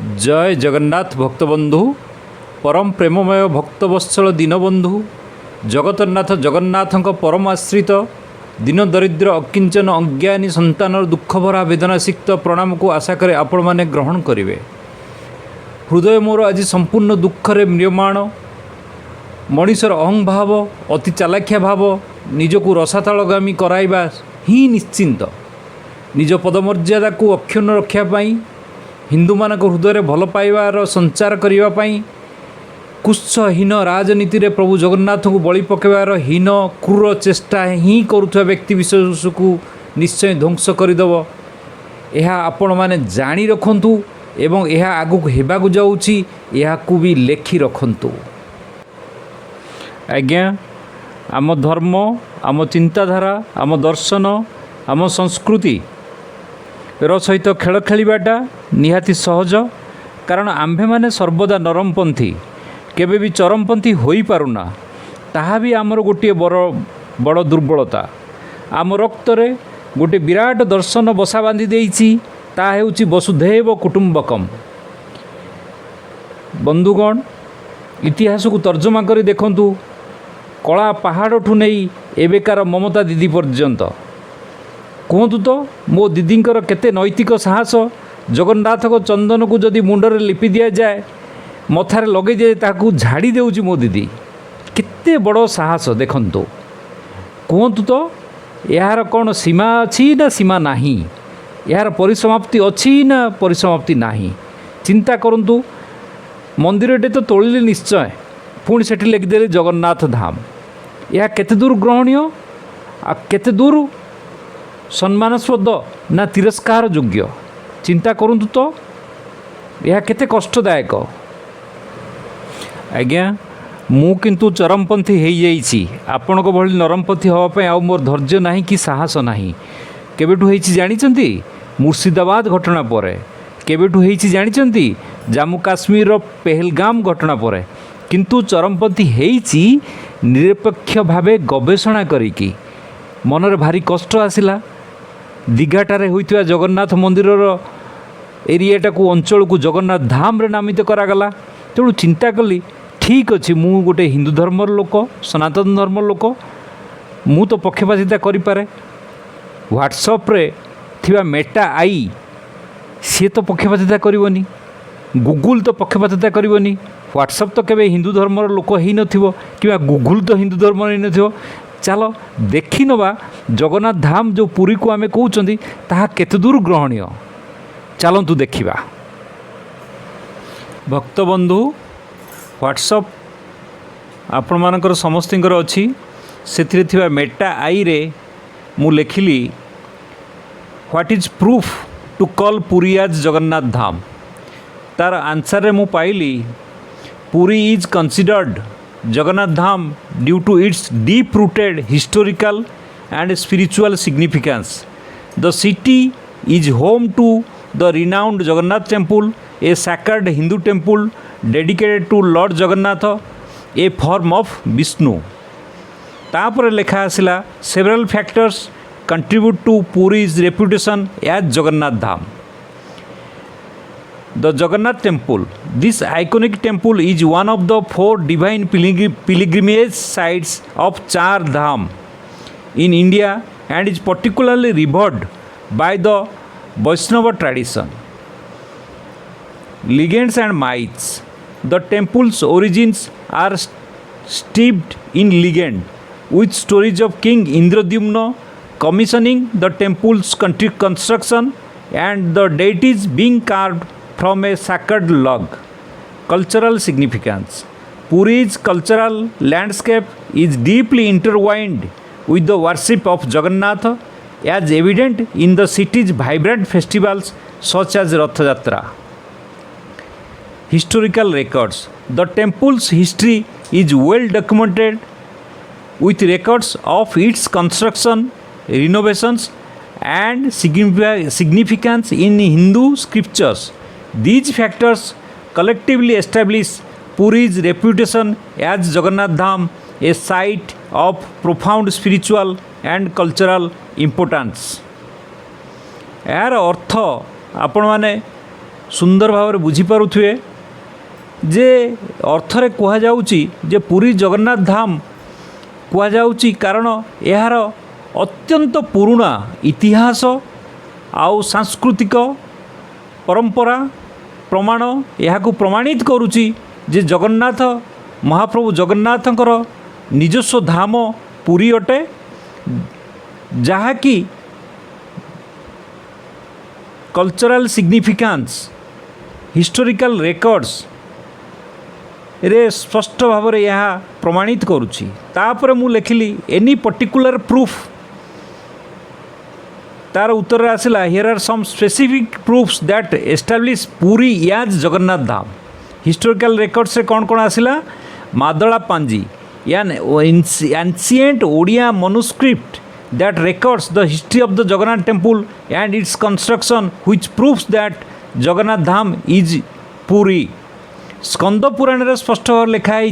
जय जगन्नाथ भक्तबंधु परम प्रेममय भक्तवत्सल दीनबंधु जगतनाथ जगन्नाथ परम आश्रित दीन दरिद्र अकिंचन अज्ञानी संतान दुखभरा वेदनासिक्त प्रणाम को आशा करे आपण माने ग्रहण करेंगे। हृदय मोर आज संपूर्ण दुखरे म्रियमाण मनीषर अहं भाव अति चालाख्या भाव निजको रसातलगामी कराइबा ही निश्चिंत निज पदमर्यादा को अक्षुण्ण रखापी हिंदू मान हृदय भल पाइबार संचार करने कुत्सहीन राजनीति रे प्रभु जगन्नाथ को बलि पकेबार हीन क्रूर चेष्टा ही करुवा व्यक्ति विशेष को निश्चय ध्वंस करदेव। यह आपण मैंने जानी रखु एवं यह आगक हेबाकु जाउछि याकू भी लेखि रखु। आज्ञा आम धर्म आम चिंताधारा आम दर्शन आम संस्कृति सहित खेल खेलवाटा निहाती सहज कारण आम्भे माने सर्वदा नरमपंथी केबे भी चरमपंथी होई पारुना ताहा भी आमर गोटे बड़ दुर्बलता आम रक्तरे गोटे विराट दर्शन बसा बांधी देइछि ता हेउछि वसुधैव कुटुंबकम। बंधुगण इतिहास को तर्जमा करी देखंतु कला पहाड़ ठू नहीं एबेकार ममता दीदी पर्यंत कहतु तो मो दीदींकर केते नैतिक साहस जगन्नाथ को चंदन को जदि मुंडरे लिपि दिया जाए मथारे लगे दिए ताकू झाड़ी देउची मो दीदी केते बड़ साहस देखंतु। कहतु तो यार कौन सीमा अच्छी ना सीमा नाही यार परिसमाप्ति अच्छी ना परिसमाप्ति नाही चिंता करंतु मंदिरटे तो तोलिले निश्चय पुणी सेठी लिखिदेले जगन्नाथ धाम यह केते दूर ग्रहणीय आ केते दूर सम्मानस्पद ना तिरस्कार योग्य चिंता करंतु तो यह केते कष्टदायक। आज्ञा मु किंतु चरमपंथी हो जाइछि आपण को भली नरमपंथी होवाई आ मोर धैर्य नाही कि साहस नाही केबेठु होइछि जानिचंती मुर्शिदाबाद घटना परे केबेठु होइछि जानिचंती जम्मू काश्मीर पहलगाम घटना परे किंतु चरमपंथी होइछि निरपेक्ष भावे गवेषणा करिकी मनरे भारी कष्ट आसिला दीघाटारे होइतिबा जगन्नाथ मंदिरर एरियाटा को अंचल को जगन्नाथ धाम रे नामित करागला तेणु चिंता कली ठीक अच्छे मु गोटे हिंदू धर्मर लोक सनातन धर्म लोक मु तो पक्षपातिता करिपारे व्हाट्सएप रे थिबा मेटा आई सी तो पक्षपातिता करबनी गूगल तो पक्षपातिता करबनी व्हाट्सएप तो केबे हिंदू धर्मर लोक ही नथिबो किबा गूगल तो हिंदू धर्म ही नथिबो चलो देखी नवा जगन्नाथ धाम जो पुरी को आमे कहउचंदी ताहा केते दूर ग्रहणीय चलंतु देखिबा। भक्त बंधु व्हाट्सएप आपण मानकर समस्तिंकर अछि सेथिरे थिबा मेटा आई रे मु लेखिली what is proof to call Puri as Jagannath Dham तार आंसर रे मु पाइली Puri is considered Jagannath Dham due to its deep rooted historical and spiritual significance the city is home to the renowned Jagannath temple a sacred Hindu temple dedicated to lord Jagannath a form of Vishnu तापर लेखा आसिला several factors contribute to Puri's reputation as Jagannath Dham. The Jagannath Temple. This iconic temple is one of the 4 divine pilgrimage sites of Char Dham in India and is particularly revered by the Vaishnava tradition. Legends and myths. The temple's origins are steeped in legend, with stories of King Indradyumna commissioning the temple's construction and the deities being carved from a sacred log. Cultural significance. Puri's cultural landscape is deeply intertwined with the worship of Jagannath as evident in the city's vibrant festivals such as Rath Yatra. Historical records. The temple's history is well documented with records of its construction, renovations and significance in Hindu scriptures. These factors collectively establish Puri's reputation as Jagannath Dham, a site of profound spiritual and cultural importance. यार अर्थ आपण मैंने सुंदर भाव बुझीपे जे अर्थरे कहुच्छी जे पुरी जगन्नाथ धाम कहुच्छी कारण यार अत्यंत पुराना इतिहास आउ सांस्कृतिक परंपरा प्रमाण यहाँ प्रमाणित करुच्ची जे जगन्नाथ महाप्रभु जगन्नाथंकर निजस्व धाम पुरी अटे जहाँकि कल्चरल सिग्निफिकेंस हिस्टोरिकल रेकॉर्ड्स रे स्पष्ट भाव में यह प्रमाणित करुच्ची तापर मु लिखिली एनी पर्टिकुलर प्रूफ तार उत्तर आसला here are some specific proofs that establish Puri याज जगन्नाथ धाम हिस्टोरिकल रेकॉर्ड्स रे कौन कौन आसला मादला पांजी यान ancient Odia manuscript that records the history of the Jagannath temple and its construction which proves that Jagannath Dham is Puri. Skanda Purana रे स्पष्ट भाव लिखा है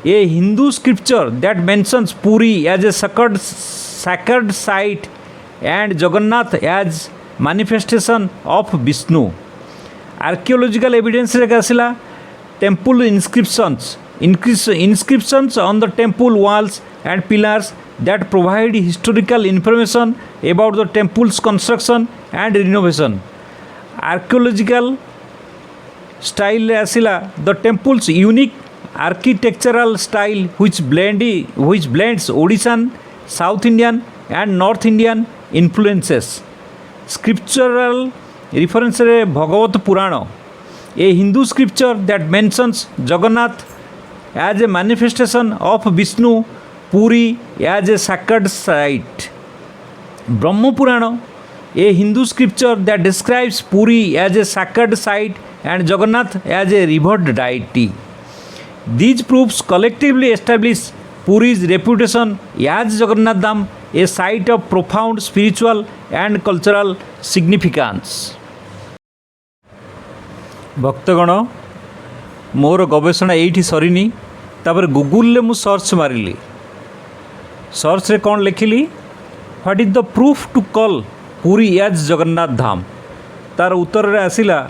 a Hindu scripture that mentions Puri as a sacred site and Jagannath as manifestation of Vishnu. Archaeological evidence रे आसिला temple inscriptions on the temple walls and pillars that provide historical information about the temple's construction and renovation. Archaeological style asila the temple's unique architectural style which blends Odishan, South Indian and North Indian influences. Scriptural reference re Bhagavat Purana, a Hindu scripture that mentions Jagannath as a manifestation of Vishnu, Puri as a sacred site. Brahma Purana, a Hindu scripture that describes Puri as a sacred site and Jagannath as a revered deity. These proofs collectively establish Puri's reputation as Jagannath Dham, a site of profound spiritual and cultural significance. भक्तगण मोर गवेषणा ये सरीनी तापर Google मु search मारिली search रे कौन लिखिली what is the proof to call Puri as Jagannath Dham तार उत्तर रे आसिला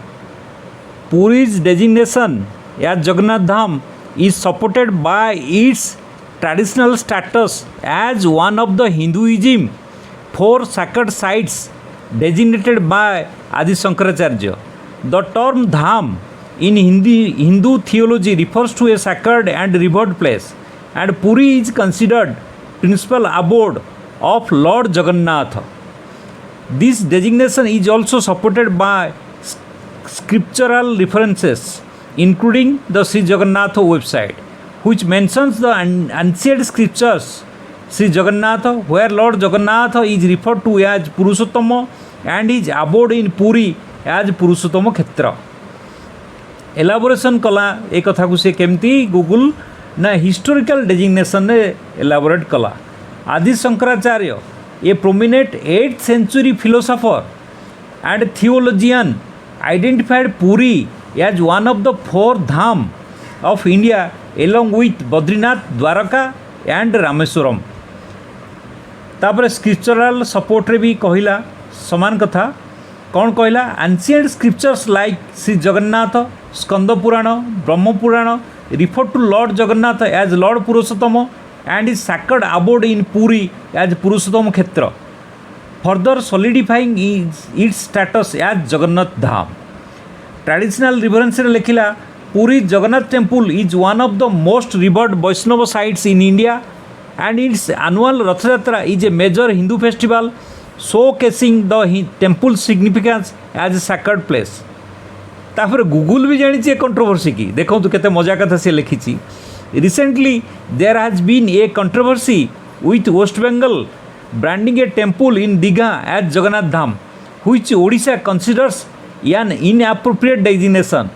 Puri's designation as Jagannath Dham is supported by its traditional status as one of the Hinduism four sacred sites designated by Adi Shankaracharya. The term Dham in Hindu theology refers to a sacred and revered place, and Puri is considered principal abode of Lord Jagannath. This designation is also supported by scriptural references, including the Sri Jagannath website, which mentions the ancient scriptures Sri Jagannath, where Lord Jagannath is referred to as Purushottama and his abode in Puri as Purushottama Kshetra. Elaboration कला एक कथा को से केमती Google ना historical designation ने elaborate कला. आदि शंकराचार्य ए prominent 8th century philosopher and theologian identified Puri as one of the four dham of India along with Badrinath, Dwaraka and Rameswaram. तापर स्क्रिप्चरल सपोर्ट रे भी कहिला समान कथा कौन कहला ancient scriptures like Shri Jagannath Skanda Purana Brahma Purana refer to lord Jagannath as lord Purushottam and is sacred abode in Puri as Purushottam Kshetra further solidifying its status as Jagannath Dham. Traditional reference लिखिला Puri Jagannath temple is one of the most revered Vaishnava sites in India and its annual Rath Yatra is a major Hindu festival showcasing the temple significance as a sacred place. तापर Google भी जानी controversy की देखो तो केते मजा कथा से लिखी. Recently there has been a controversy with West Bengal branding a temple in Digha as Jagannath Dham which Odisha considers an inappropriate designation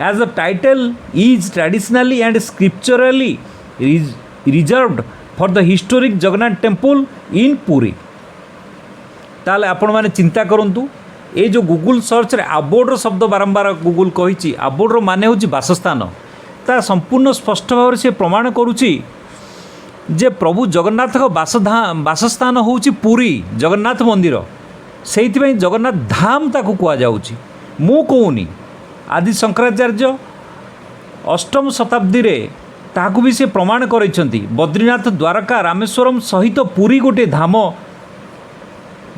as the title is traditionally and scripturally reserved for the historic Jagannath temple in Puri. ताले आपण माने चिंता करंतु ये जो गूगल सर्च रे आबोर्ड शब्द बारंबार गूगल कही आबोर्ड माने होची वासस्थान ता संपूर्ण स्पष्ट भाव से प्रमाण करुच्ची जे प्रभु जगन्नाथ वासस्थान होची पुरी जगन्नाथ मंदिर से जगन्नाथ धाम ताकू कहुच्छी. मु कहूनी आदि शंकराचार्य अष्टम शताब्दी रे ताकू भी से प्रमाण करैछंती। बद्रीनाथ द्वारका रामेश्वरम सहित पुरी गोटे धाम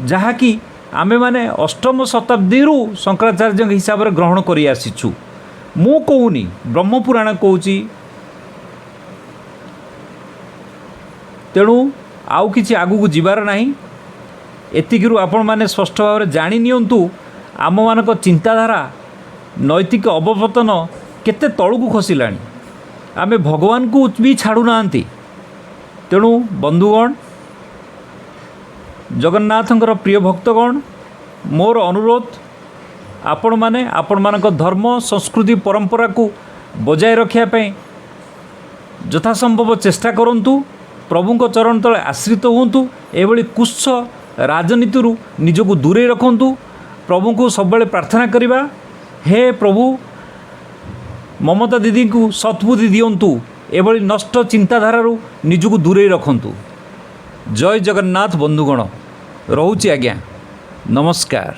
जहाँकि आमे माने अष्टम शताब्दी रु शंकराचार्य हिसाब से ग्रहण करि आसीछु। मु कहूनी ब्रह्मपुराण कहूची। तेणु आउ किछि आगु जीवार नाही। एतिकिरु आपण माने स्पष्ट भाव में जानि नियंतु आम मानक चिंताधारा नैतिक अवपतन केते तळुकु खसिलाणी। आमे भगवान को भी छाड़ू नांती। तेणु बंधुगण, जगन्नाथंकर प्रिय भक्तगण, मोर अनुरोध आपण माने आपण मानक धर्म संस्कृति परंपरा को बजाय रखिया पे यथासंभव चेष्टा करंतु। प्रभुंक चरण तले आश्रित होंतु। एभली कुत्स राजनीति निजको दूरे रखंतु। प्रभु को सब प्रार्थना करिबा, हे प्रभु ममता दीदी को सद्बुद्धि दियंतु। एभली नष्ट चिंताधारा निजको दूरे रखंतु। जय जगन्नाथ बंधुगण, रहुछि आज्ञा, नमस्कार।